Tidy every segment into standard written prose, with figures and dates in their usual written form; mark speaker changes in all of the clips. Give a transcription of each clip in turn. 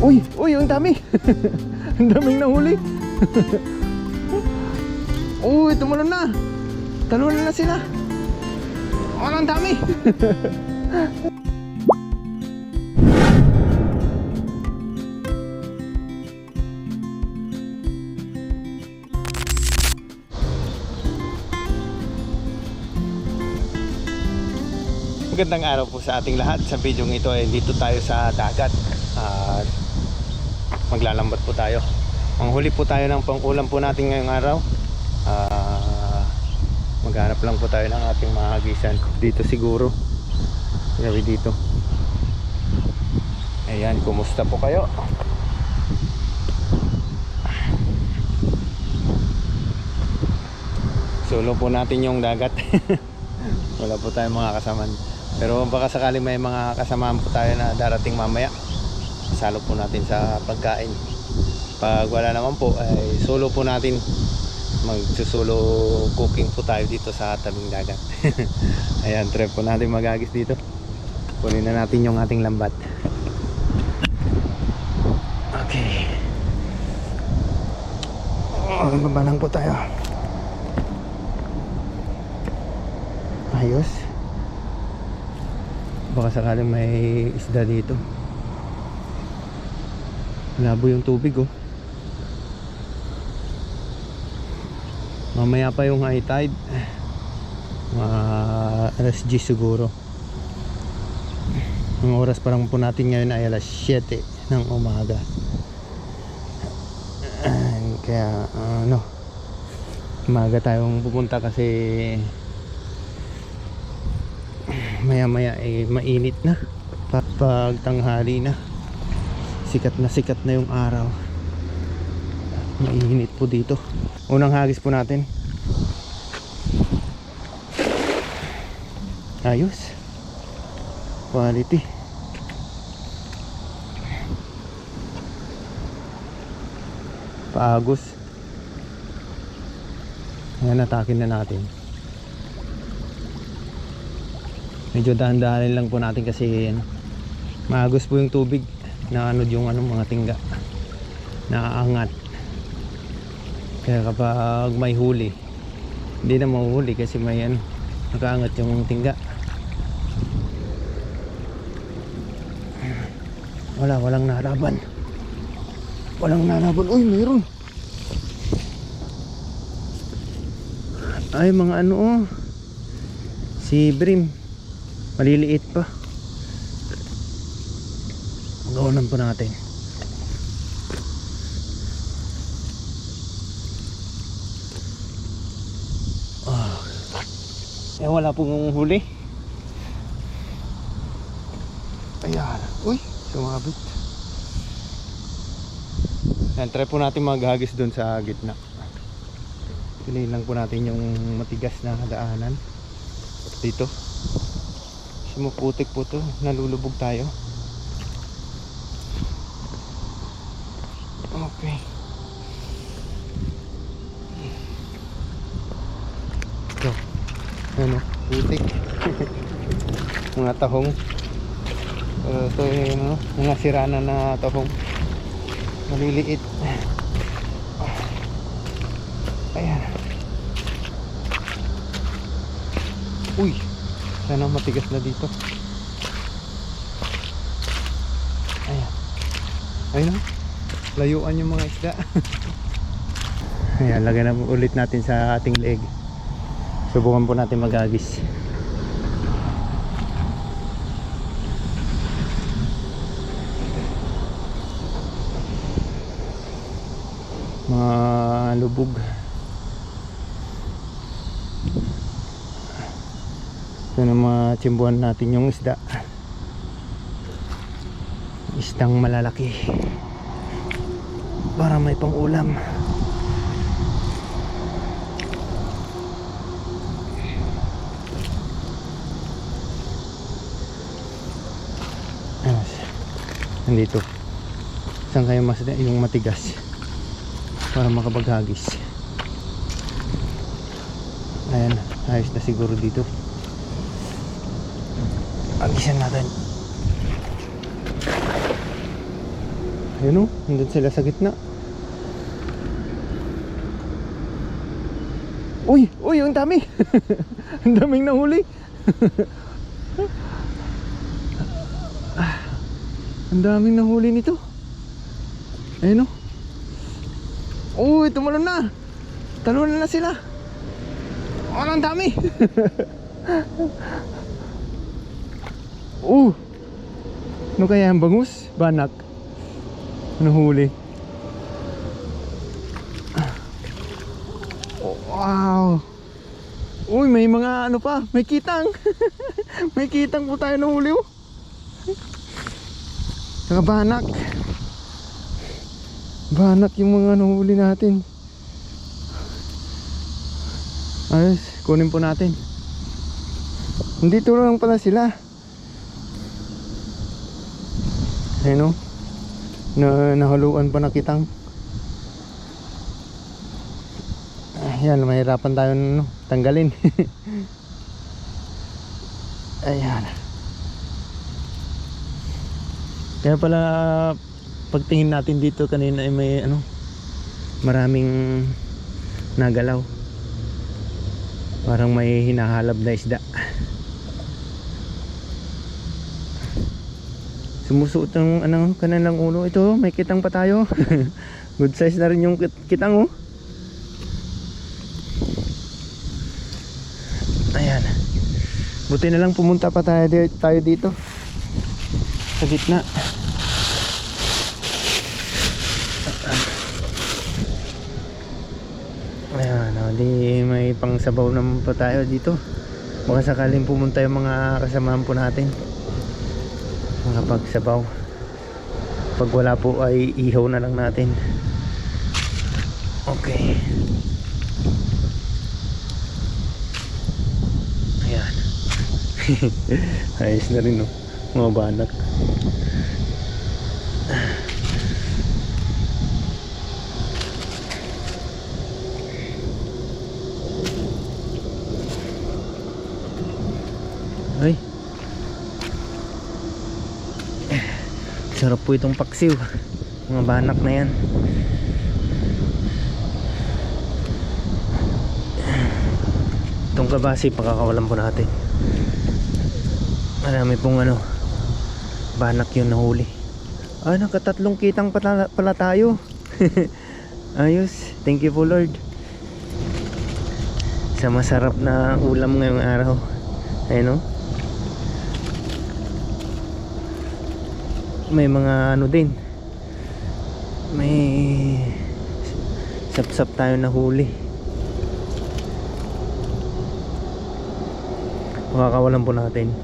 Speaker 1: Uy, uy, ang dami. Ang daming nahuli. Uy, tumalon na. Talon na sila. Oh, ang dami. Magandang araw po sa ating lahat. Sa video ito ay dito tayo sa dagat. Maglalambat po tayo. Manghuli po tayo ng pang-ulam po natin ngayong araw. Maghanap lang po tayo ng ating mahagisan. Dito siguro. Gabi dito. Ayan, kumusta po kayo? Solo po natin yung dagat. Wala po tayong mga kasamaan. Pero baka sakali may mga kasamaan po tayo na darating mamaya. Salo po natin sa pagkain. Pag wala naman po ay solo po natin. Magsusolo cooking po tayo dito sa tabing dagat. Ayan, try po natin magagis dito. Kunin na natin yung ating lambat. Okay. Babanang po tayo. Ayos. Baka sakaling may isda dito. Labo yung tubig oh. Mamaya pa yung high tide. Alas 10 siguro. Ang oras parang po natin ngayon ay alas 7 ng umaga. Kaya umaga tayong pupunta kasi maya maya ay mainit na. Pag tanghali na, sikat na yung araw. Mainit po dito. Unang hagis po natin. Ayos. Quality. Paagos. Ayan, atakin na natin. Medyo dahan-dahanin lang po natin kasi maagos po yung tubig. Naanod yung mga tingga. Naaangat. Kaya kapag may huli, hindi na mahuhuli kasi may nakaangat yung tingga. Walang nalaban. Walang nalaban. Uy, mayroon. Ay, mga si Brim. Maliliit pa. Gawanan po natin. Wala pong huli. Ayan. Uy, sumabit. Ayan, try po natin maghagis dun sa gitna. Piliin lang po natin yung matigas na daanan. Dito. Sumuputik po to. Nalulubog tayo. Okay. Ito. Putik. Mga tahong. Ito yung mga sirana na tahong. Maliliit. Ayan. Uy. Sana matigas na dito. Ayan. Ayun. Layuan yung mga isda. Ayan, lagyan na ulit natin sa ating leg. Subukan po natin magagis. Mga lubog. Ito na matsimbuhan natin yung isda. Isdang malalaki. Para may pang ulam. Nandito. Saan kayo mas yung matigas para makapaghagis. Ayan, ayos na siguro dito. Hagisan natin. Ayun o, nandun sila sa gitna. Uy, uy, ang dami. Ang daming nahuli. Ang daming nahuli nito. Ayun o. Uy, tumalon na. Talon na sila. Oh, ang dami. Ano kaya ang bangus? Banak. Ano huli? Oh, wow. Uy, may mga ano pa. May kitang. May kitang po tayo nahuli oh. Saka banak. Banak yung mga nahuli natin. Ayos, kunin po natin. Nandito lang pala sila. Ayun o, nahaluan pa na kitang. Ayan, mahirapan tayo tanggalin. Ayan. Kaya pala pagtingin natin dito kanina ay may maraming nagalaw. Parang may hinahalab na isda. Sumusuot ng kanilang ulo. Ito, may kitang pa tayo. Good size na rin yung kitang oh. Ayan. Buti na lang pumunta pa tayo dito sa gitna. Ayan, di may pangsabaw naman pa tayo dito. Baka sakaling pumunta yung mga kasamahan po natin, mga pagsabaw. Pag wala po ay ihaw na lang natin. Okay. Ayan. Ayos na rin mga banak. Ay, sarap po itong paksiw. Mga banak na yan. Itong kabasi pakakawalan po natin. Marami pong banak yun nahuli. Nakatatlong kitang pala tayo. Ayos, thank you po Lord sa masarap na ulam ngayong araw. Ayun may mga din, may sapsap tayo na huli. Makakawalan po natin.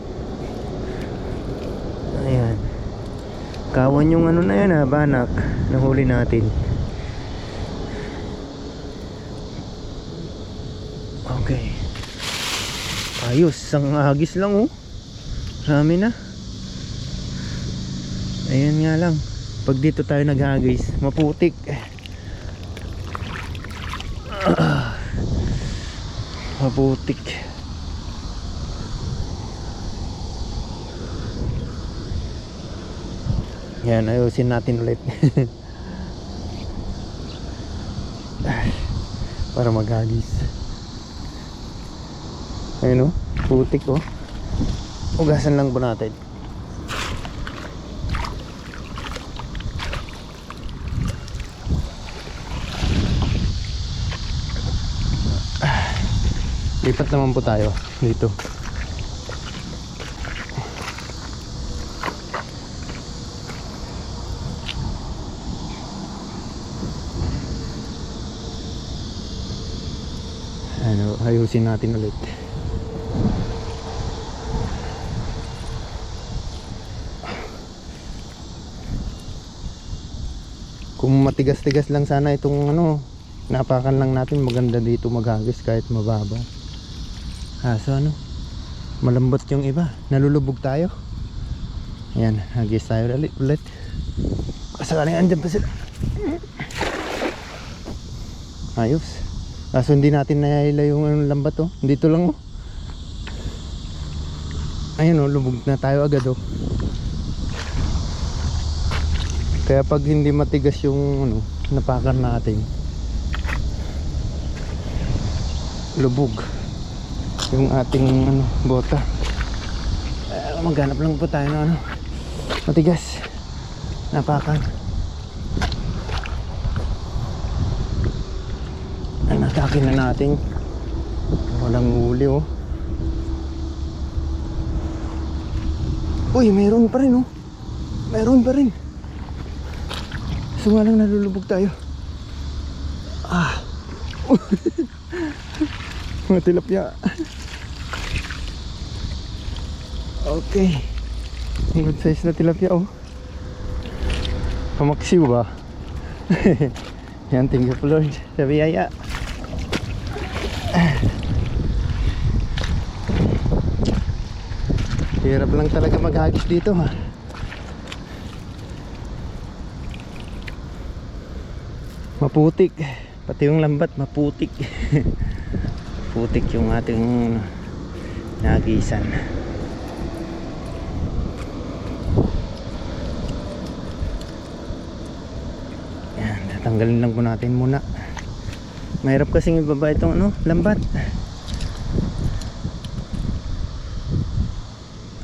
Speaker 1: Ayan, kawan yung na yan banak na huli natin. Okay, ayos, ang agis lang oh. Marami na. Ayan nga lang, pag dito tayo naghagis, maputik. Maputik. Yan, ayusin natin ulit. Para maghagis. Ayun putik oh. Ugasan lang po natin. Lipat naman po tayo dito. Ayusin natin ulit. Kung matigas-tigas lang sana itong napakan lang natin, maganda dito maghagis kahit mababa. So malambot yung iba, nalulubog tayo. Ayan, hagis tayo ulit. Kasagaling andyan pa sila. Ayos. Kaso hindi natin nahihila yung lambat dito lang Ayun lubog na tayo agad Kaya pag hindi matigas yung ano, napakan natin, lubog yung ating ano, bota. Maghanap lang po tayo ng ano, matigas napakan. Natakin na natin. Walang huli oh. Uy, meron pa rin oh. Meron pa rin. So nga lang nalulubog tayo. Mga tilapia. Okay. Good size na tilapia oh. Pamaksiw ba? Yan, thank you Lord sa biyaya. Hirap lang talaga maghagis dito ha. Maputik. Pati yung lambat maputik. Putik yung ating nagisan. Yan, tatanggalin lang po natin muna. Mahirap kasing ibaba itong ano, lambat.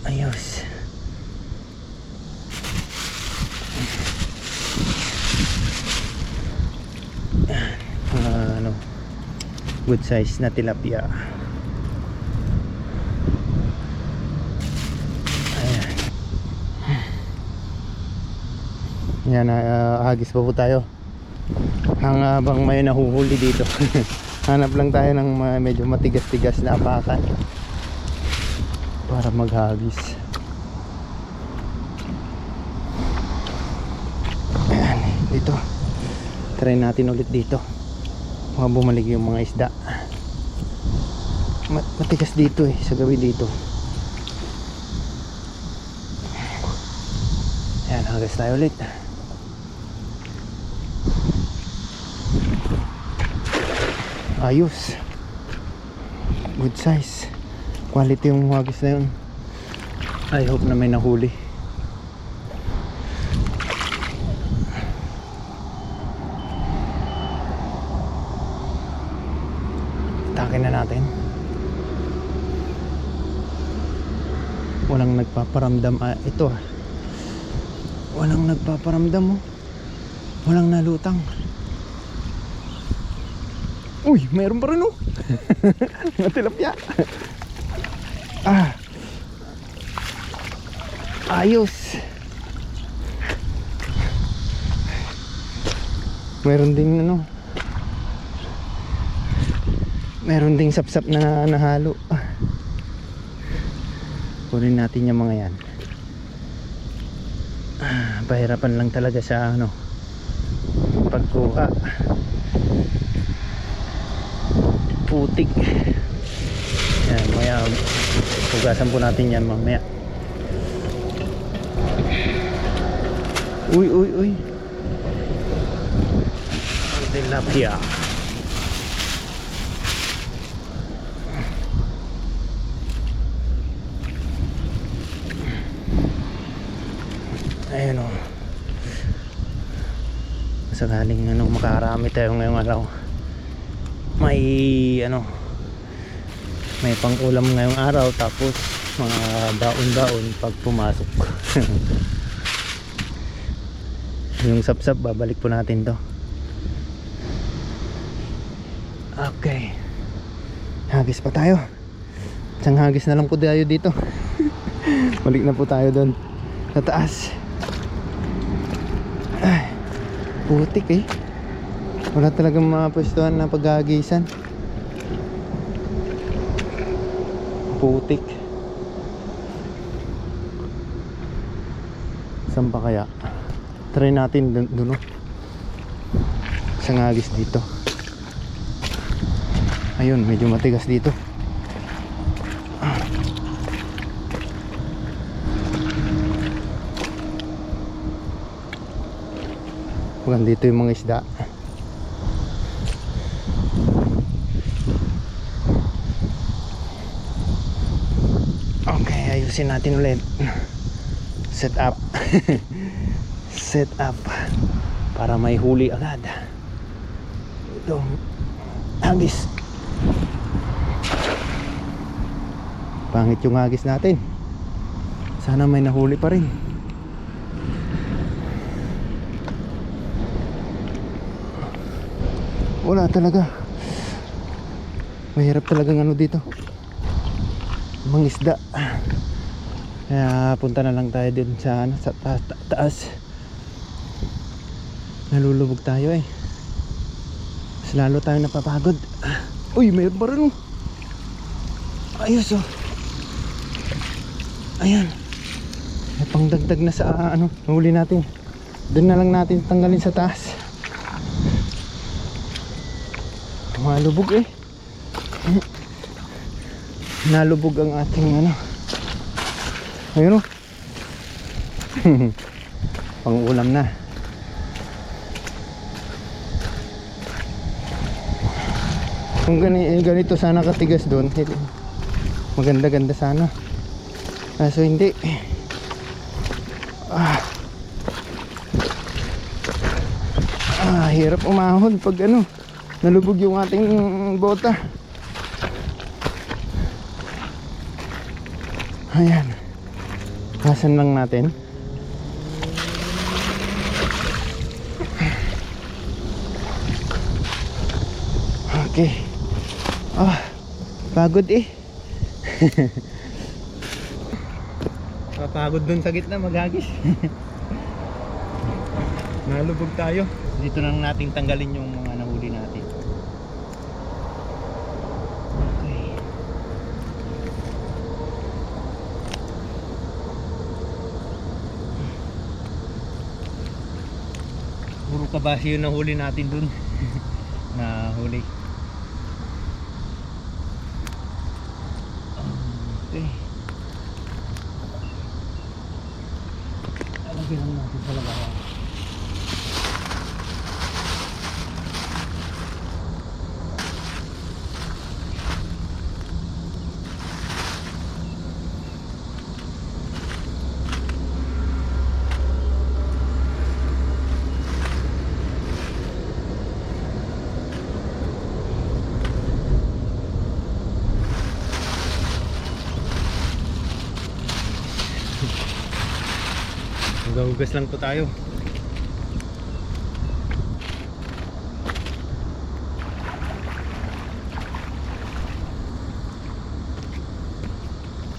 Speaker 1: Ayos. Ano, good size na tilapia. Ayan. Yan, hagis pa po tayo habang may nahuhuli dito. Hanap lang tayo ng medyo matigas-tigas na apakan para maghagis. Ayan, dito try natin ulit dito. Mga bumalik yung mga isda. Matigas dito eh, sa gabi dito. Ayan, hagas tayo ulit. Ayos. Good size. Quality yung hagis na yun. I hope na may nahuli. Takin na natin. Walang nagpaparamdam. Ito walang nagpaparamdam oh. Walang nalutang. Uy, mayroon pa rin oh. Mga tilapia. Ayos. Meron ding ano, meron ding sapsap na nahalo. Kunin natin yung mga yan. Pahirapan lang talaga sa ano, pagkuha. Putik. Yan, maya hugasan po natin yan mamaya. Uy tilapia. Ayun o. Sakaling ano, makarami tayo ngayong araw. May ano, may pang-ulam ngayong araw, tapos mga daon-daon pag pumasok. Yung sapsap babalik po natin to. Okay, hagis pa tayo. Isang hagis na lang po tayo dito. Balik na po tayo doon sa taas. Ay, putik eh. Wala talagang mapwestuhan na paghahagisan. Putik. Saan pa kaya? Try natin dun. Isang hagis dito. Ayun, medyo matigas dito. Huwag dito yung mga isda. Okay, ayusin natin ulit. Set up. set up para may huli agad. Ito hagis. Pangit yung hagis natin. Sana may nahuli pa rin. Wala talaga. Mahirap talagang ano dito, mangisda. Kaya punta na lang tayo din sa, ano, sa taas. Nalulubog tayo eh. Mas lalo tayo napapagod. Uy, mayroon pa rin. Ayos oh. Ayan. May pangdagdag na sa ano, nahuli natin. Doon na lang natin tanggalin sa taas. Malubog eh. Nalubog ang ating ano. Ayun oh. Pang ulam na. Kung ganito sana katigas doon, maganda-ganda sana. Kaso hindi. Hirap umahon pag ano, nalubog yung ating bota. Ayan. Hasan lang natin. Okay. Pagod eh. Papagod dun sa gitna maghagis. Nalubog tayo. Dito na lang natin tanggalin yung mga nahuli natin. Okay. Puro kabasi yung nahuli natin dun. Nahuli. Okay. Alagyan lang natin sa labawan. Hugas lang po tayo.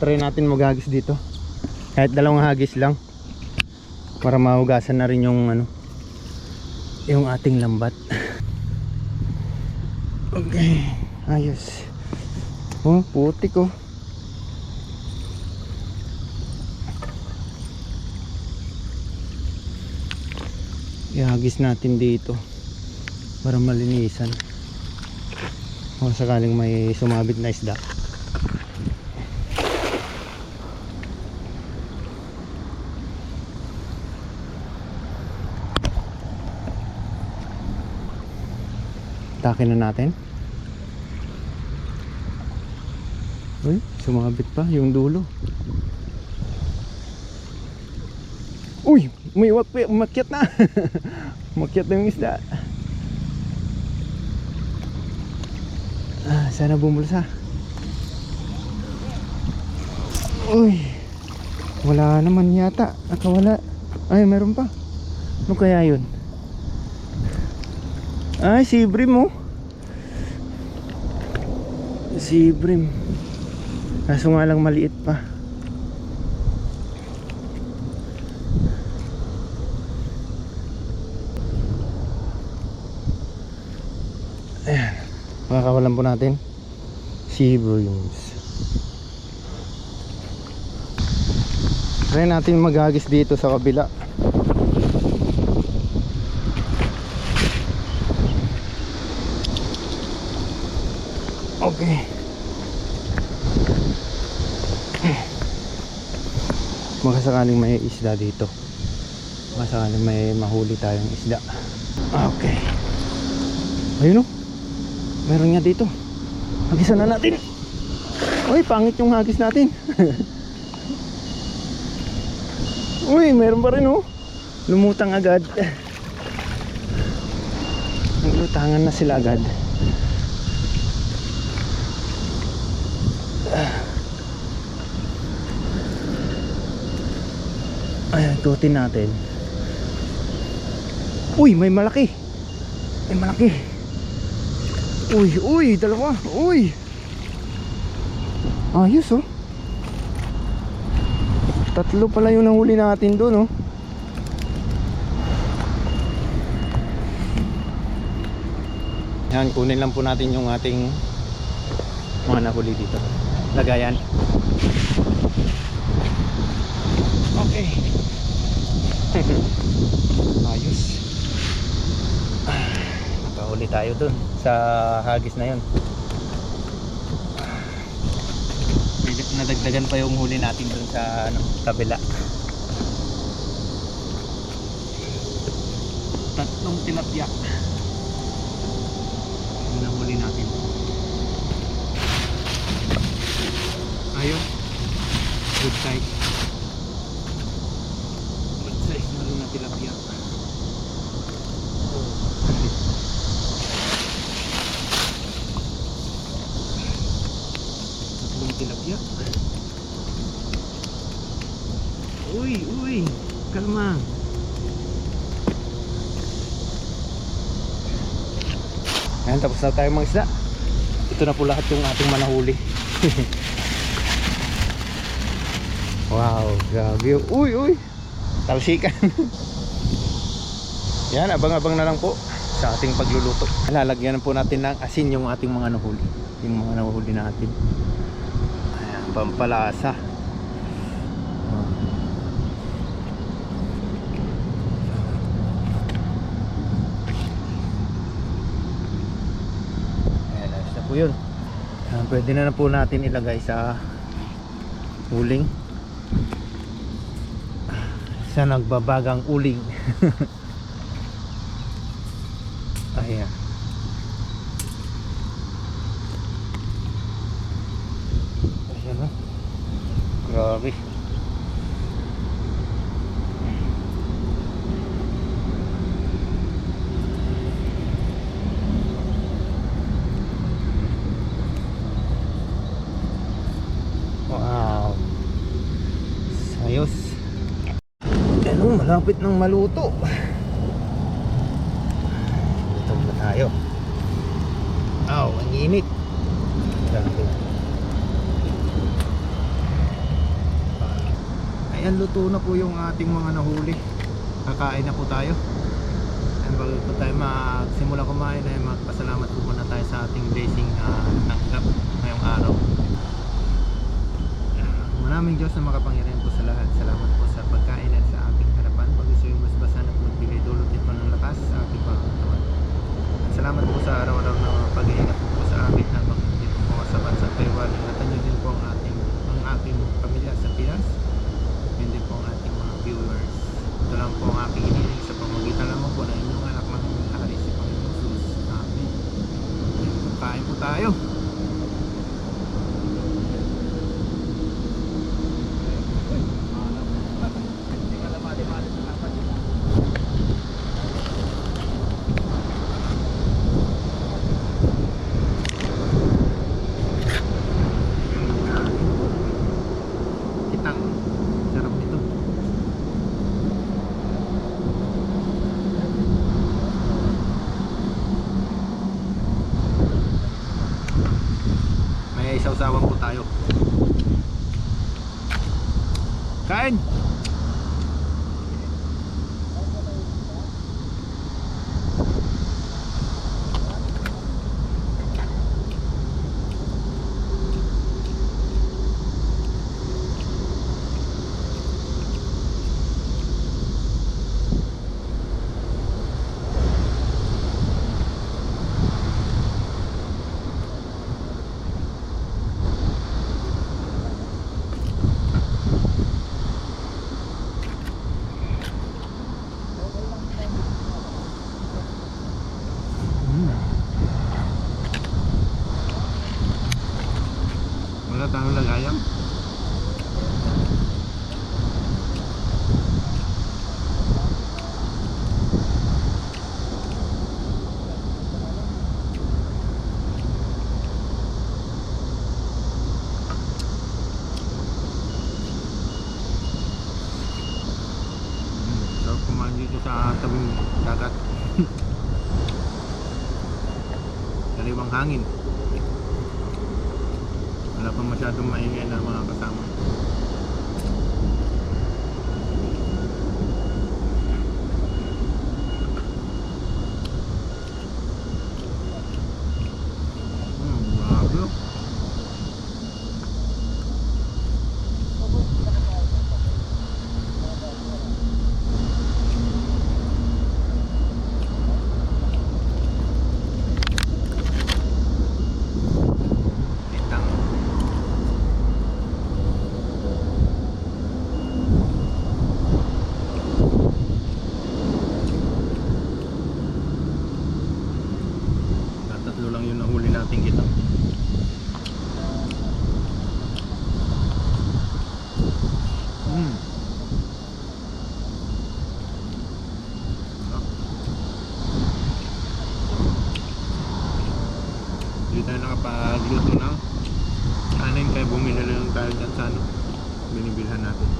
Speaker 1: Try natin maghagis dito. Kahit dalawang hagis lang. Para mahugasan na rin yung ano, yung ating lambat. Okay, ayos. Oh, putik oh. Ihagis natin dito para malinisan kung sakaling may sumabit na isda. Takin na natin. Uy, sumabit pa yung dulo. Uy, may umakyat na. Umakyat na yung isda. Sana bumulsa. Uy, wala naman yata. Nakawala. Ay, meron pa. Ano kaya yun? Ay, si Brim oh. Si Brim. Kaso nga lang maliit pa. Ayan, makakawalan po natin sea brims. Try natin maghagis dito sa kabila. Okay. Baka sakaling may isda dito. Baka sakaling may mahuli tayong isda. Okay. Ayun o. Meron nga dito. Hagisan na natin. Uy, pangit yung hagis natin. Uy, meron pa rin oh. lumutang agad. Naglutangan na sila agad. Ay, ikutin natin. Uy, may malaki. May malaki. Uy, dalawa. Uy. Ayos oh. Tatlo pala yung nahuli natin doon oh. Yan, kunin lang po natin yung ating mga nahuli dito. Lagayan. Okay. Ayos. Nakahuli tayo dun sa hagis na yun. Nadagdagan pa yung huli natin dun sa kabila. Tatlong tilapia yung nahuli natin. Ayun, good size. Good size na rin na tilapia. Tatlong tilapia. Uy, kalma. Ayan, tapos na tayo mga isda. Ito na po lahat yung ating manahuli. Wow, grabe. Uy, talsikan. Yan, abang-abang na lang po sa ating pagluluto. Lalagyan po natin ng asin yung ating mga nahuli. Yung mga nahuli natin. Ayan, pampalasa. Yun. Pwede na po natin ilagay sa uling. Sa nagbabagang uling. Ayan. Ayan o. Grabe. Wow. Sayos. Ano, malapit nang maluto. Luto na tayo. Aw, ang init. Grabe. Ayan, luto na po yung ating mga nahuli. Kakain na po tayo. And bago po tayo magsimula kumain ay magpasalamat po muna tayo sa ating blessing na tanggap ngayong araw. Maraming Diyos na makapangyarihan po sa lahat. Salamat po sa pagkain at sa ating harapan. Pag-isuyo mas basan at magbigay dulot ito ng lakas sa ating pagkatawan. At salamat po sa araw-araw na pag-iingat po sa akin habang dito po sa bansang Taiwan. Ingatan nyo din po ang aking pamilya sa Pinas. Yun din po ang ating mga viewers. Ito lang po ang aking hiniling sa pamagitan lamang po ng inyong anak na hari si Panginoon Jesus. Amen. Kain po tayo. Sarap nito. May isaw-sawan po tayo. Kain! Wala tayong lagayan. dagat. Kaliwang hangin. Wala pa masyadong maingay na mga kasama. Grabe. Itang. Tatlo lang yung nahuli natin kita. Hindi tayo nakapagluto ng kanin kaya bumili lang tayo dyan sa ano, binibilhan natin.